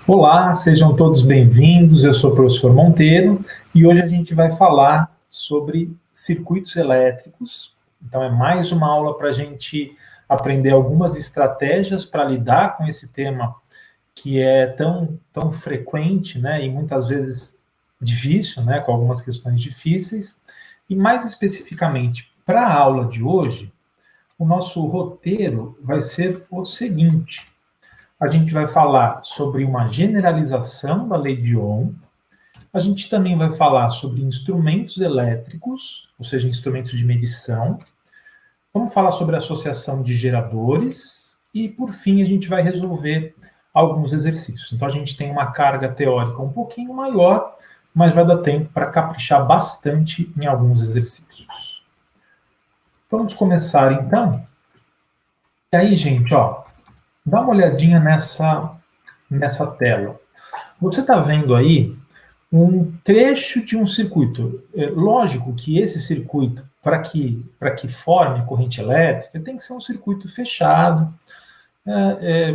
Olá, sejam todos bem-vindos. Eu sou o professor Monteiro e hoje a gente vai falar sobre circuitos elétricos. Então, é mais uma aula para a gente aprender algumas estratégias para lidar com esse tema que é tão frequente, né, e muitas vezes difícil, né, com algumas questões difíceis. E mais especificamente, para a aula de hoje, o nosso roteiro vai ser o seguinte: a gente vai falar sobre uma generalização da lei de Ohm, a gente também vai falar sobre instrumentos elétricos, ou seja, instrumentos de medição, vamos falar sobre a associação de geradores e, por fim, a gente vai resolver alguns exercícios. Então, a gente tem uma carga teórica um pouquinho maior, mas vai dar tempo para caprichar bastante em alguns exercícios. Vamos começar, então? E aí, gente, ó, dá uma olhadinha nessa tela. Você está vendo aí um trecho de um circuito. É lógico que esse circuito, para que forme corrente elétrica, tem que ser um circuito fechado,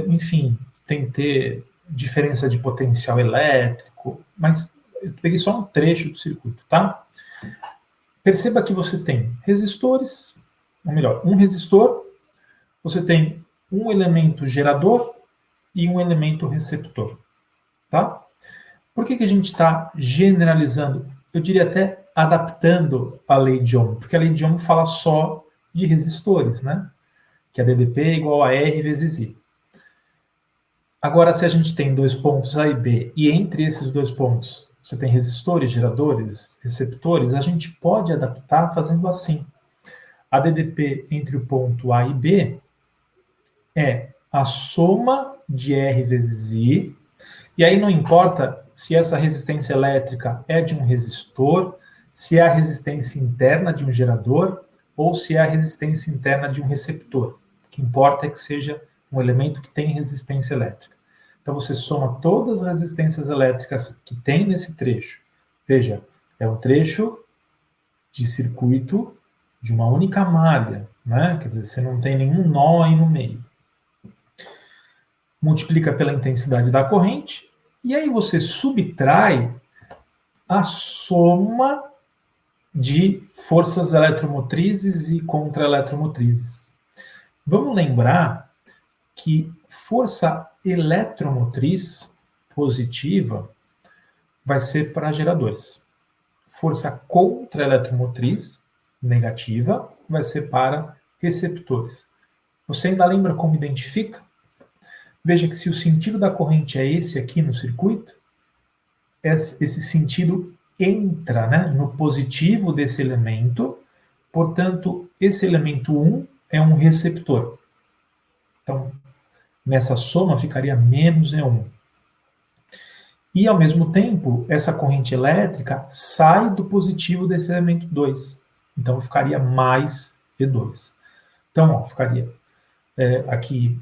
enfim, tem que ter diferença de potencial elétrico, mas eu peguei só um trecho do circuito, tá? Perceba que você tem resistores, ou melhor, um resistor, você tem um elemento gerador e um elemento receptor, tá? Por que a gente está generalizando? Eu diria até adaptando a lei de Ohm, porque a lei de Ohm fala só de resistores, né? Que a DDP é igual a R vezes I. Agora, se a gente tem dois pontos A e B, e entre esses dois pontos você tem resistores, geradores, receptores, a gente pode adaptar fazendo assim. A DDP entre o ponto A e B é a soma de R vezes I, e aí não importa se essa resistência elétrica é de um resistor, se é a resistência interna de um gerador ou se é a resistência interna de um receptor. O que importa é que seja um elemento que tem resistência elétrica. Então você soma todas as resistências elétricas que tem nesse trecho. Veja, é um trecho de circuito de uma única malha, né? Quer dizer, você não tem nenhum nó aí no meio. Multiplica pela intensidade da corrente, e aí você subtrai a soma de forças eletromotrizes e contra-eletromotrizes. Vamos lembrar que força eletromotriz positiva vai ser para geradores. Força contra-eletromotriz negativa vai ser para receptores. Você ainda lembra como identifica? Veja que se o sentido da corrente é esse aqui no circuito, esse sentido entra, né, no positivo desse elemento, portanto, esse elemento 1 é um receptor. Então, nessa soma ficaria menos E1. E, ao mesmo tempo, essa corrente elétrica sai do positivo desse elemento 2. Então, ficaria mais E2. Então, ó, ficaria aqui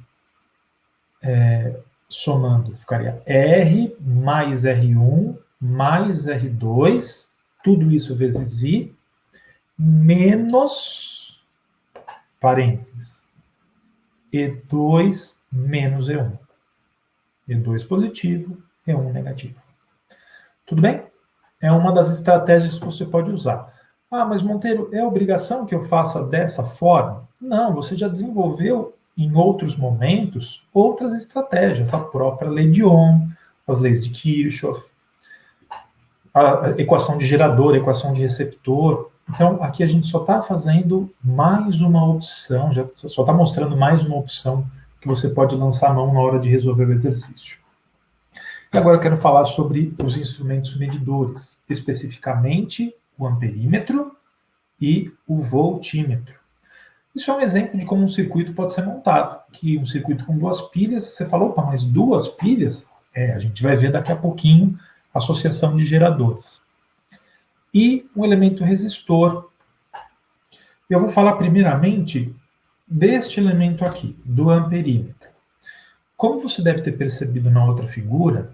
somando, ficaria R mais R1 mais R2, tudo isso vezes I, menos, parênteses, E2 menos E1. E2 positivo, E1 negativo. Tudo bem? É uma das estratégias que você pode usar. Ah, mas Monteiro, é obrigação que eu faça dessa forma? Não, você já desenvolveu em outros momentos outras estratégias, a própria lei de Ohm, as leis de Kirchhoff, a equação de gerador, a equação de receptor. Então, aqui a gente só está fazendo mais uma opção, só está mostrando mais uma opção que você pode lançar a mão na hora de resolver o exercício. E agora eu quero falar sobre os instrumentos medidores, especificamente o amperímetro e o voltímetro. Isso é um exemplo de como um circuito pode ser montado, que um circuito com duas pilhas, você falou, opa, mas duas pilhas? A gente vai ver daqui a pouquinho a associação de geradores. E um elemento resistor. Eu vou falar primeiramente deste elemento aqui, do amperímetro. Como você deve ter percebido na outra figura,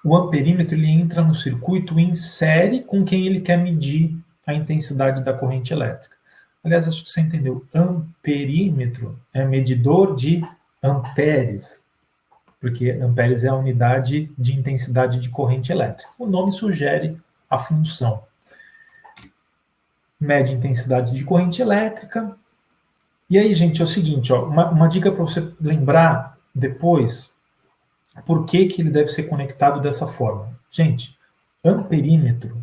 o amperímetro ele entra no circuito em série com quem ele quer medir a intensidade da corrente elétrica. Aliás, acho que você entendeu. Amperímetro é medidor de amperes. porque amperes é a unidade de intensidade de corrente elétrica. O nome sugere a função. Mede intensidade de corrente elétrica. E aí, gente, é o seguinte, ó, uma dica para você lembrar depois por que ele deve ser conectado dessa forma. Gente, amperímetro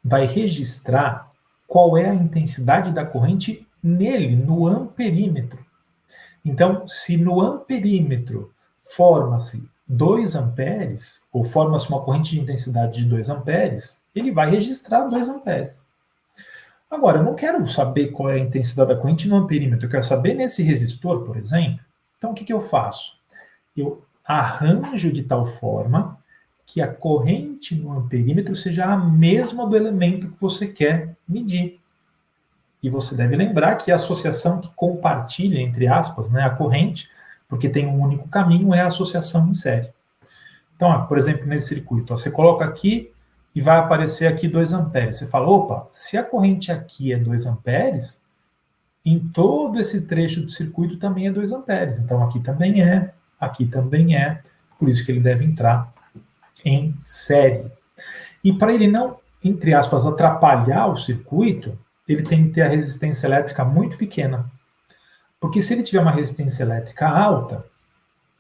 vai registrar qual é a intensidade da corrente nele, no amperímetro. Então, se no amperímetro forma-se 2 amperes, ou forma-se uma corrente de intensidade de 2 amperes, ele vai registrar 2 amperes. Agora, eu não quero saber qual é a intensidade da corrente no amperímetro, eu quero saber nesse resistor, por exemplo. Então, o que eu faço? Eu arranjo de tal forma que a corrente no amperímetro seja a mesma do elemento que você quer medir. E você deve lembrar que a associação que compartilha, entre aspas, né, a corrente, porque tem um único caminho, é a associação em série. Então, ó, por exemplo, nesse circuito, ó, você coloca aqui e vai aparecer aqui 2 amperes. Você fala, opa, se a corrente aqui é 2 amperes, em todo esse trecho do circuito também é 2 amperes. Então, aqui também é, por isso que ele deve entrar em série. E para ele não, entre aspas, atrapalhar o circuito, ele tem que ter a resistência elétrica muito pequena. Porque se ele tiver uma resistência elétrica alta,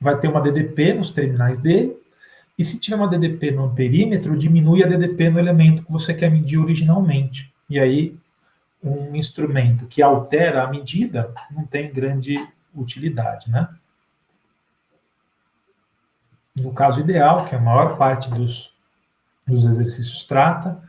vai ter uma DDP nos terminais dele, e se tiver uma DDP no perímetro, diminui a DDP no elemento que você quer medir originalmente. E aí, um instrumento que altera a medida não tem grande utilidade, né? No caso ideal, que a maior parte dos exercícios trata,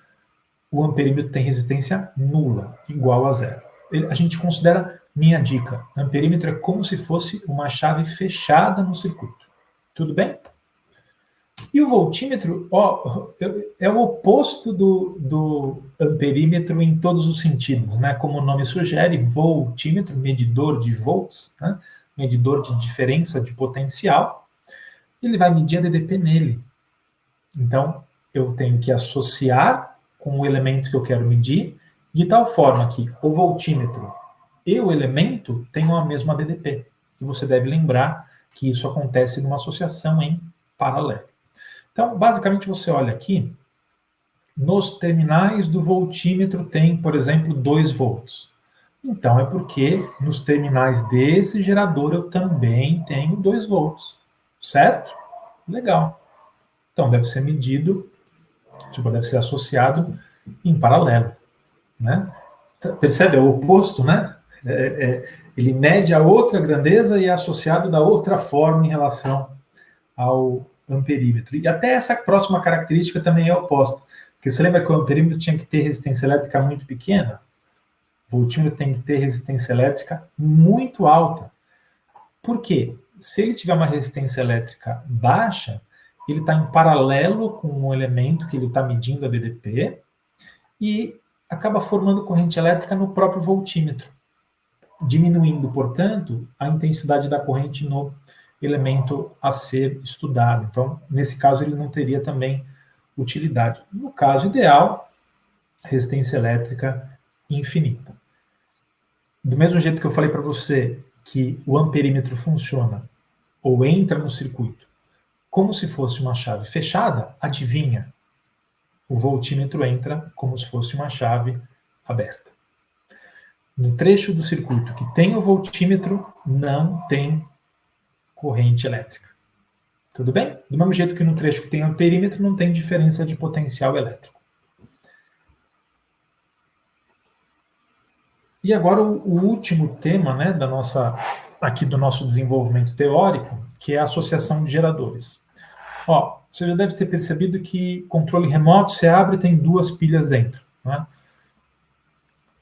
o amperímetro tem resistência nula, igual a zero. A gente considera, minha dica, amperímetro é como se fosse uma chave fechada no circuito. Tudo bem? E o voltímetro, ó, é o oposto do amperímetro em todos os sentidos, né? Como o nome sugere, voltímetro, medidor de volts, né? Medidor de diferença de potencial, ele vai medir a DDP nele. Então, eu tenho que associar com o elemento que eu quero medir, de tal forma que o voltímetro e o elemento tenham a mesma DDP. E você deve lembrar que isso acontece numa associação em paralelo. Então, basicamente, você olha aqui, nos terminais do voltímetro tem, por exemplo, 2 volts. Então, é porque nos terminais desse gerador eu também tenho 2 volts. Certo? Legal. Então, deve ser medido, deve ser associado em paralelo, né? Percebe? É o oposto, né? Ele mede a outra grandeza e é associado da outra forma em relação ao amperímetro. E até essa próxima característica também é oposta. Porque você lembra que o amperímetro tinha que ter resistência elétrica muito pequena? O voltímetro tem que ter resistência elétrica muito alta. Por quê? Se ele tiver uma resistência elétrica baixa, ele está em paralelo com o elemento que ele está medindo a DDP e acaba formando corrente elétrica no próprio voltímetro, diminuindo, portanto, a intensidade da corrente no elemento a ser estudado. Então, nesse caso, ele não teria também utilidade. No caso ideal, resistência elétrica infinita. Do mesmo jeito que eu falei para você que o amperímetro funciona ou entra no circuito como se fosse uma chave fechada, adivinha? O voltímetro entra como se fosse uma chave aberta. No trecho do circuito que tem o voltímetro, não tem corrente elétrica. Tudo bem? Do mesmo jeito que no trecho que tem amperímetro, não tem diferença de potencial elétrico. E agora o último tema, né, aqui do nosso desenvolvimento teórico, que é a associação de geradores. Ó, você já deve ter percebido que controle remoto, você abre e tem 2 pilhas dentro, né?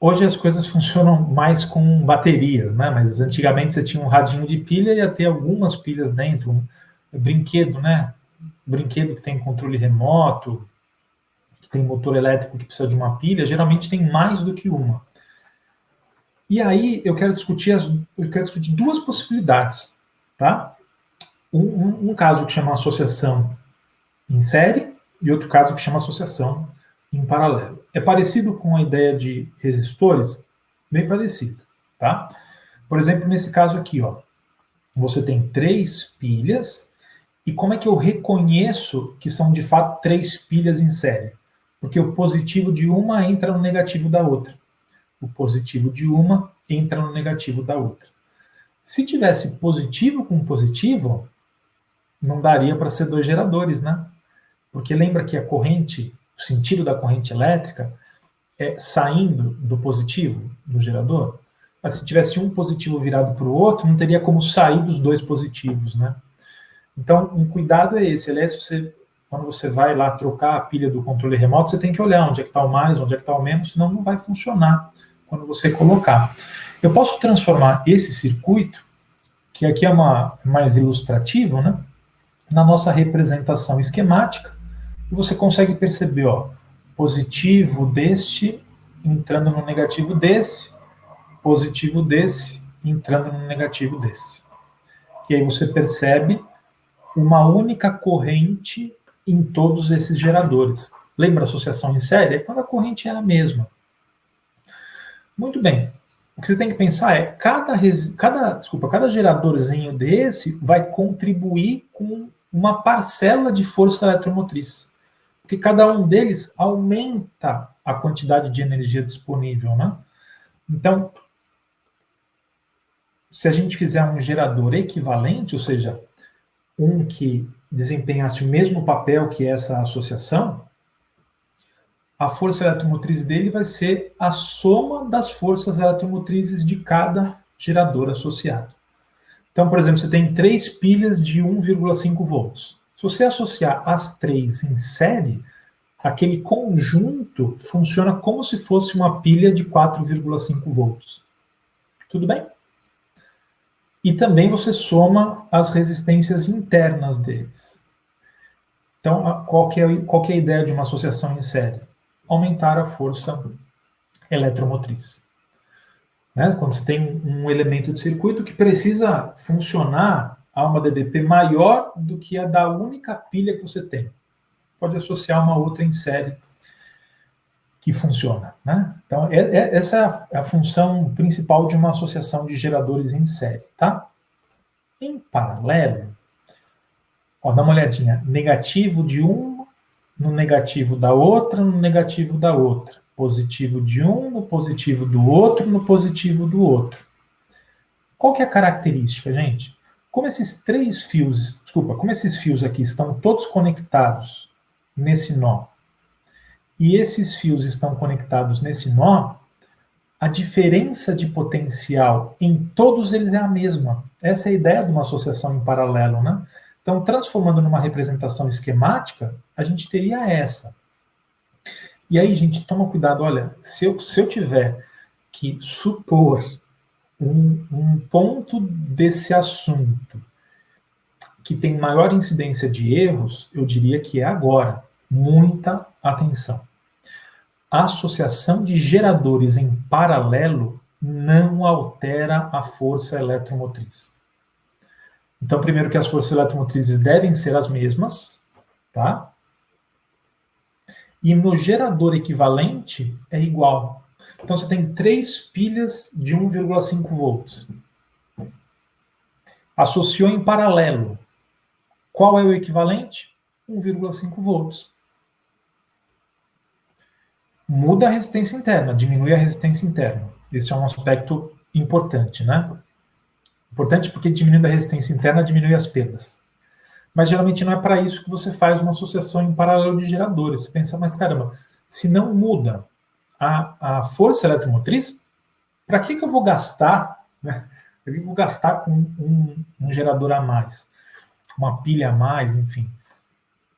Hoje as coisas funcionam mais com baterias, né? Mas antigamente você tinha um radinho de pilha e ia ter algumas pilhas dentro, um brinquedo, né? Brinquedo que tem controle remoto, que tem motor elétrico que precisa de uma pilha, geralmente tem mais do que uma. E aí eu quero discutir 2 possibilidades, tá? Um caso que chama associação em série e outro caso que chama associação em paralelo. É parecido com a ideia de resistores? Bem parecido, tá? Por exemplo, nesse caso aqui, ó, você tem 3 pilhas E como é que eu reconheço que são de fato 3 pilhas em série? Porque o positivo de uma entra no negativo da outra. O positivo de uma entra no negativo da outra. Se tivesse positivo com positivo, não daria para ser 2 geradores, né? Porque lembra que a corrente, o sentido da corrente elétrica é saindo do positivo do gerador? Mas se tivesse um positivo virado para o outro, não teria como sair dos 2 positivos, né? Então, um cuidado é esse. Aliás, quando você vai lá trocar a pilha do controle remoto, você tem que olhar onde é que está o mais, onde é que está o menos, senão não vai funcionar quando você colocar. Eu posso transformar esse circuito, que aqui é mais ilustrativo, né, na nossa representação esquemática, e você consegue perceber, ó, positivo deste entrando no negativo desse, positivo desse entrando no negativo desse. E aí você percebe uma única corrente em todos esses geradores. Lembra a associação em série? É quando a corrente é a mesma. Muito bem. O que você tem que pensar é cada geradorzinho desse vai contribuir com uma parcela de força eletromotriz. Porque cada um deles aumenta a quantidade de energia disponível, né? Então, se a gente fizer um gerador equivalente, ou seja, um que desempenhasse o mesmo papel que essa associação, a força eletromotriz dele vai ser a soma das forças eletromotrizes de cada gerador associado. Então, por exemplo, você tem 3 pilhas de 1,5 volts. Se você associar as 3 em série, aquele conjunto funciona como se fosse uma pilha de 4,5 volts. Tudo bem? E também você soma as resistências internas deles. Então, qual que é a ideia de uma associação em série? Aumentar a força eletromotriz. Né? Quando você tem um elemento de circuito que precisa funcionar a uma DDP maior do que a da única pilha que você tem. Pode associar uma outra em série que funciona. Né? Então, essa é a função principal de uma associação de geradores em série. Tá? Em paralelo, ó, dá uma olhadinha. Negativo de uma no negativo da outra, no negativo da outra. Positivo de um no positivo do outro, no positivo do outro. Qual que é a característica, gente? Como esses fios aqui estão todos conectados nesse nó, e esses fios estão conectados nesse nó, a diferença de potencial em todos eles é a mesma. Essa é a ideia de uma associação em paralelo, né? Então, transformando numa representação esquemática, a gente teria essa. E aí, gente, toma cuidado. Olha, se eu tiver que supor um ponto desse assunto que tem maior incidência de erros, eu diria que é agora. Muita atenção. A associação de geradores em paralelo não altera a força eletromotriz. Então, primeiro que as forças eletromotrizes devem ser as mesmas, tá? E no gerador equivalente é igual. Então, você tem 3 pilhas de 1,5 volts. Associou em paralelo. Qual é o equivalente? 1,5 volts. Muda a resistência interna, diminui a resistência interna. Esse é um aspecto importante, né? Importante porque diminuindo a resistência interna, diminui as perdas. Mas geralmente não é para isso que você faz uma associação em paralelo de geradores. Você pensa, mas caramba, se não muda a força eletromotriz, para que eu vou gastar, né? Para que eu vou gastar com um gerador a mais? Uma pilha a mais, enfim.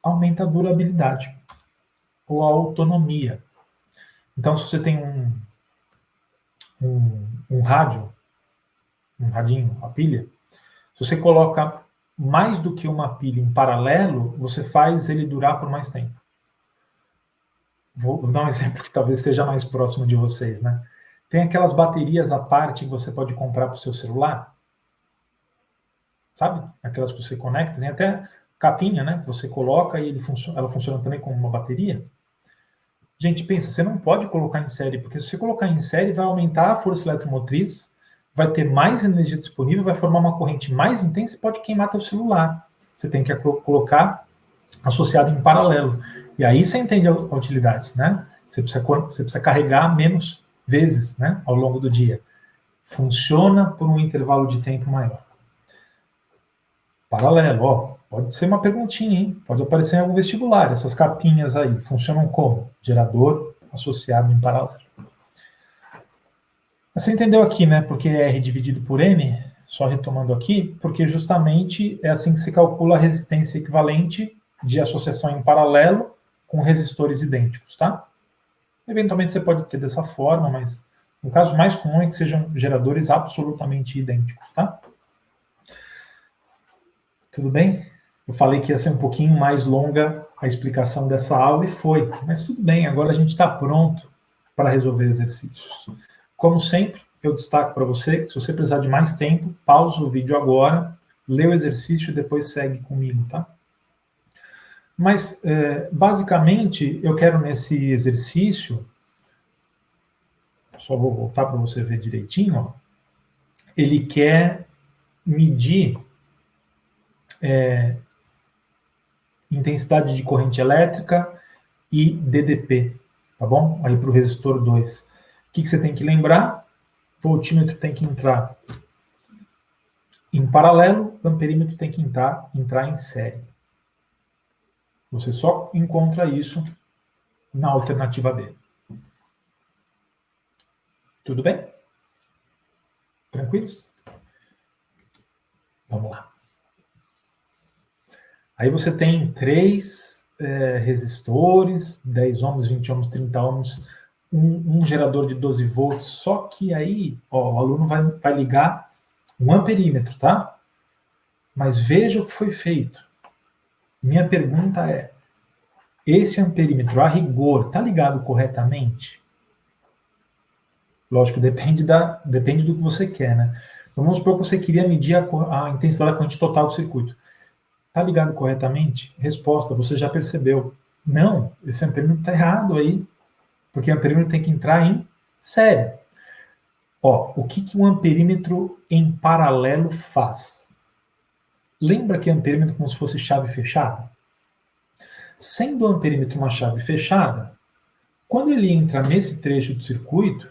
Aumenta a durabilidade ou a autonomia. Então, se você tem um rádio, um radinho, uma pilha, se você coloca mais do que uma pilha em paralelo, você faz ele durar por mais tempo. Vou dar um exemplo que talvez seja mais próximo de vocês, né? Tem aquelas baterias à parte que você pode comprar para o seu celular, sabe? Aquelas que você conecta, tem até capinha, né? Que você coloca e ela funciona também como uma bateria. Gente, pensa, você não pode colocar em série, porque se você colocar em série, vai aumentar a força eletromotriz, vai ter mais energia disponível, vai formar uma corrente mais intensa e pode queimar teu celular. você tem que colocar associado em paralelo. E aí você entende a utilidade, né? Você precisa carregar menos vezes, né, ao longo do dia. Funciona por um intervalo de tempo maior. Paralelo, ó, pode ser uma perguntinha, hein? Pode aparecer em algum vestibular. Essas capinhas aí funcionam como? Gerador associado em paralelo. Você entendeu aqui, né? Porque R dividido por N, só retomando aqui, porque justamente é assim que se calcula a resistência equivalente de associação em paralelo com resistores idênticos, tá? Eventualmente você pode ter dessa forma, mas no caso mais comum é que sejam geradores absolutamente idênticos, tá? Tudo bem? Eu falei que ia ser um pouquinho mais longa a explicação dessa aula e foi, mas tudo bem, agora a gente está pronto para resolver exercícios. Como sempre, eu destaco para você que se você precisar de mais tempo, pausa o vídeo agora, lê o exercício e depois segue comigo, tá? Mas, basicamente, eu quero nesse exercício, só vou voltar para você ver direitinho, ó, ele quer medir intensidade de corrente elétrica e DDP, tá bom? Aí para o resistor 2. O que você tem que lembrar? Voltímetro tem que entrar em paralelo, amperímetro tem que entrar em série. Você só encontra isso na alternativa B. Tudo bem? Tranquilos? Vamos lá. Aí você tem 3 resistores, 10 ohms, 20 ohms, 30 ohms, um gerador de 12 volts, só que aí ó, o aluno vai ligar um amperímetro, tá? Mas veja o que foi feito. Minha pergunta é, esse amperímetro, a rigor, está ligado corretamente? Lógico, depende do que você quer, né? Então, vamos supor que você queria medir a intensidade da corrente total do circuito. Está ligado corretamente? Resposta, você já percebeu. Não, esse amperímetro está errado aí, porque o amperímetro tem que entrar em série. Ó, o que um amperímetro em paralelo faz? Lembra que amperímetro é como se fosse chave fechada? Sendo o amperímetro uma chave fechada, quando ele entra nesse trecho do circuito,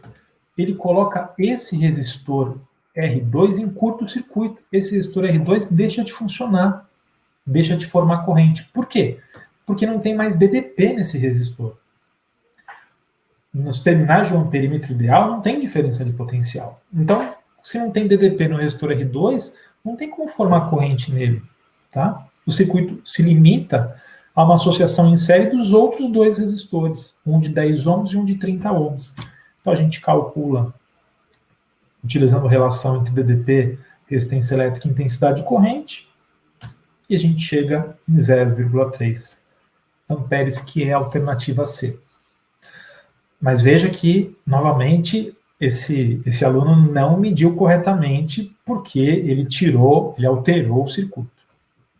ele coloca esse resistor R2 em curto-circuito. Esse resistor R2 deixa de funcionar, deixa de formar corrente. Por quê? Porque não tem mais DDP nesse resistor. Nos terminais de um amperímetro ideal não tem diferença de potencial. Então, se não tem DDP no resistor R2, não tem como formar corrente nele. Tá? O circuito se limita a uma associação em série dos outros 2 resistores, um de 10 ohms e um de 30 ohms. Então a gente calcula, utilizando relação entre DDP, resistência elétrica e intensidade de corrente, e a gente chega em 0,3 amperes, que é a alternativa C. Mas veja que, novamente, esse aluno não mediu corretamente porque ele alterou o circuito.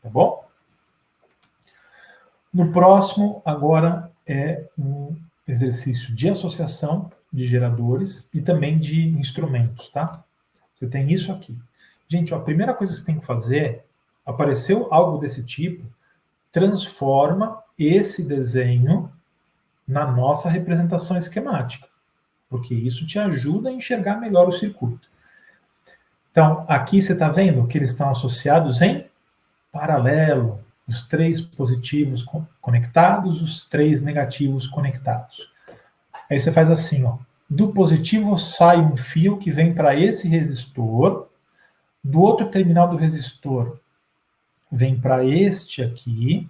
Tá bom? No próximo, agora, é um exercício de associação de geradores e também de instrumentos, tá? Você tem isso aqui. Gente, ó, a primeira coisa que você tem que fazer, apareceu algo desse tipo, transforma esse desenho na nossa representação esquemática, porque isso te ajuda a enxergar melhor o circuito. Então, aqui você está vendo que eles estão associados em paralelo, os 3 positivos conectados, os 3 negativos conectados. Aí você faz assim, ó, do positivo sai um fio que vem para esse resistor, do outro terminal do resistor vem para este aqui,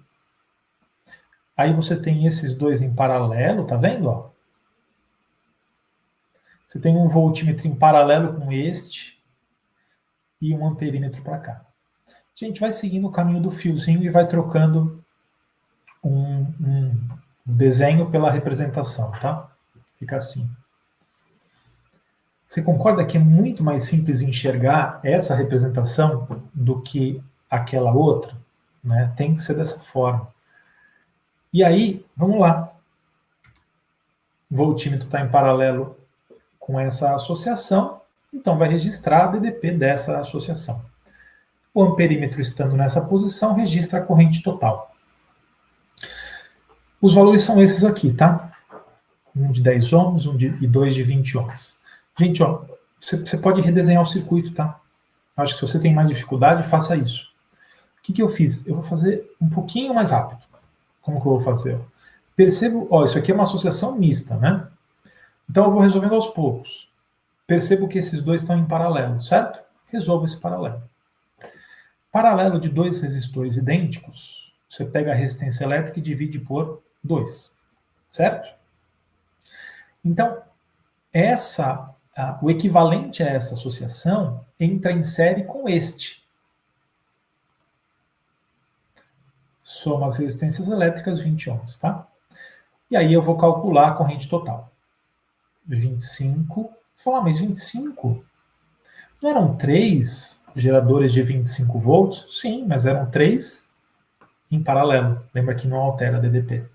aí você tem esses 2 em paralelo, tá vendo? Ó? Você tem um voltímetro em paralelo com este e um amperímetro para cá. A gente vai seguindo o caminho do fiozinho e vai trocando um desenho pela representação, tá? Fica assim. Você concorda que é muito mais simples enxergar essa representação do que aquela outra? Né? Tem que ser dessa forma. E aí, vamos lá. O voltímetro está em paralelo com essa associação, então vai registrar a DDP dessa associação. O amperímetro estando nessa posição registra a corrente total. Os valores são esses aqui, tá? Um de 10 ohms e 2 de 20 ohms. Gente, ó, você pode redesenhar o circuito, tá? Acho que se você tem mais dificuldade, faça isso. O que eu fiz? Eu vou fazer um pouquinho mais rápido. Como que eu vou fazer? Percebo, ó, isso aqui é uma associação mista, né? Então eu vou resolvendo aos poucos. Percebo que esses dois estão em paralelo, certo? Resolvo esse paralelo. Paralelo de dois resistores idênticos, você pega a resistência elétrica e divide por 2, certo? Então, o equivalente a essa associação entra em série com este. Soma as resistências elétricas 20 ohms, tá? E aí eu vou calcular a corrente total. 25. Você fala, mas 25? Não eram 3 geradores de 25 volts? Sim, mas eram 3 em paralelo. Lembra que não altera a DDP.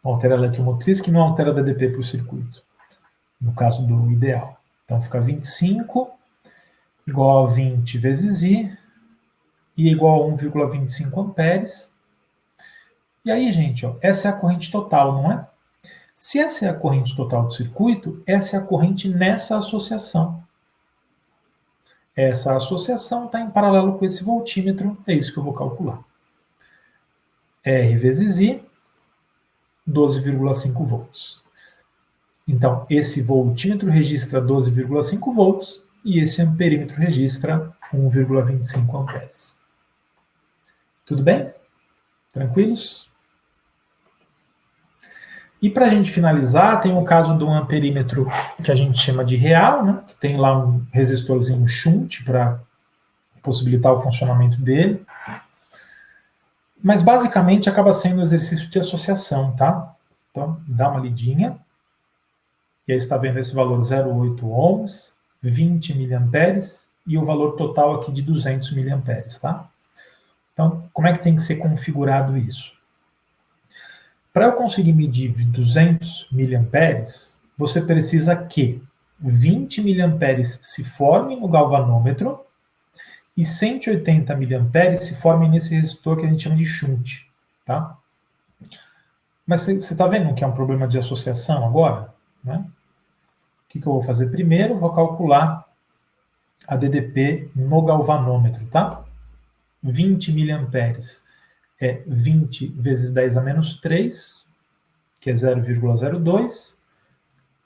Não altera a eletromotriz, que não altera a DDP para o circuito. No caso do ideal. Então fica 25 igual a 20 vezes I igual a 1,25 amperes. E aí, gente, ó, essa é a corrente total, não é? Se essa é a corrente total do circuito, essa é a corrente nessa associação. Essa associação está em paralelo com esse voltímetro, é isso que eu vou calcular. R vezes I, 12,5 volts. Então, esse voltímetro registra 12,5 volts e esse amperímetro registra 1,25 amperes. Tudo bem? Tranquilos? E para a gente finalizar, tem o caso de um amperímetro que a gente chama de real, né? Que tem lá um resistorzinho shunt para possibilitar o funcionamento dele. Mas basicamente acaba sendo um exercício de associação, tá? Então, dá uma lidinha. E aí você está vendo esse valor 0,8 ohms, 20 miliamperes e o valor total aqui de 200 miliamperes, tá? Então, como é que tem que ser configurado isso? Para eu conseguir medir 200 miliamperes, você precisa que 20 miliamperes se formem no galvanômetro e 180 miliamperes se formem nesse resistor que a gente chama de shunt, tá? Mas você está vendo que é um problema de associação agora, né? O que eu vou fazer primeiro? Vou calcular a DDP no galvanômetro, tá? 20 miliamperes é 20 vezes 10 a menos 3, que é 0,02.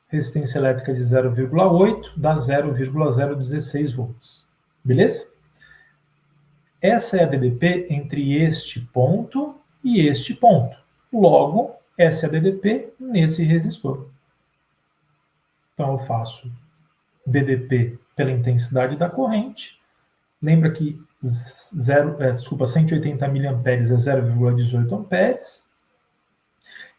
Resistência elétrica de 0,8 dá 0,016 volts. Beleza? Essa é a DDP entre este ponto e este ponto. Logo, essa é a DDP nesse resistor. Então, eu faço DDP pela intensidade da corrente. Lembra que 180 miliamperes é 0,18 amperes.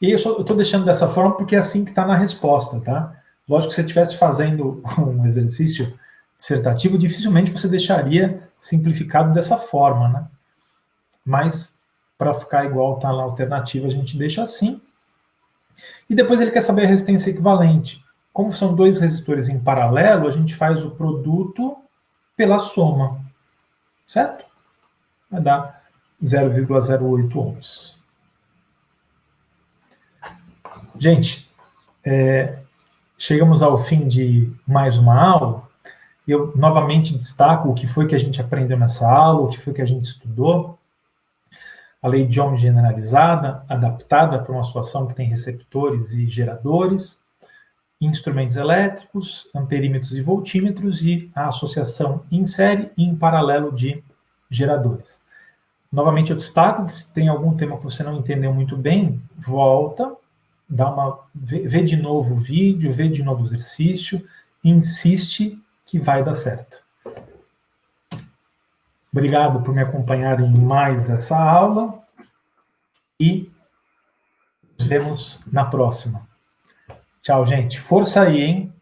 E eu estou deixando dessa forma porque é assim que está na resposta, tá? Lógico que se você estivesse fazendo um exercício dissertativo, dificilmente você deixaria simplificado dessa forma, né? Mas, para ficar igual está na alternativa, a gente deixa assim. E depois ele quer saber a resistência equivalente. Como são dois resistores em paralelo, a gente faz o produto pela soma. Certo? Vai dar 0,08 ohms. Gente, chegamos ao fim de mais uma aula. Eu novamente destaco o que foi que a gente aprendeu nessa aula, o que foi que a gente estudou. A lei de Ohm generalizada, adaptada para uma situação que tem receptores e geradores, instrumentos elétricos, amperímetros e voltímetros e a associação em série e em paralelo de geradores. Novamente eu destaco que se tem algum tema que você não entendeu muito bem, volta, vê de novo o vídeo, vê de novo o exercício, insiste que vai dar certo. Obrigado por me acompanhar em mais essa aula e nos vemos na próxima. Tchau, gente. Força aí, hein?